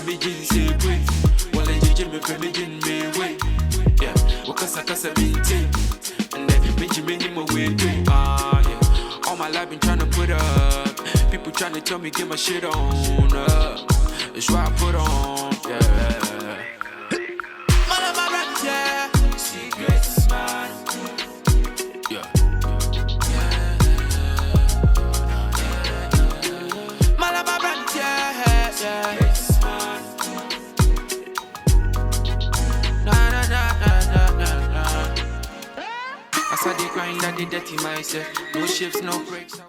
me jeans say wait. Well, I JJ me for me gin me wait. Yeah, wakasa binti. And then me Jimmy my way too. Yeah. All my life been trying to put up. People trying to tell me get my shit on. It's what I put on. Yeah. Secrets, man. Yeah. Malama brand, yeah. Secrets, man. Nah. I saw the grind that the dirty myself. No shifts, no breaks.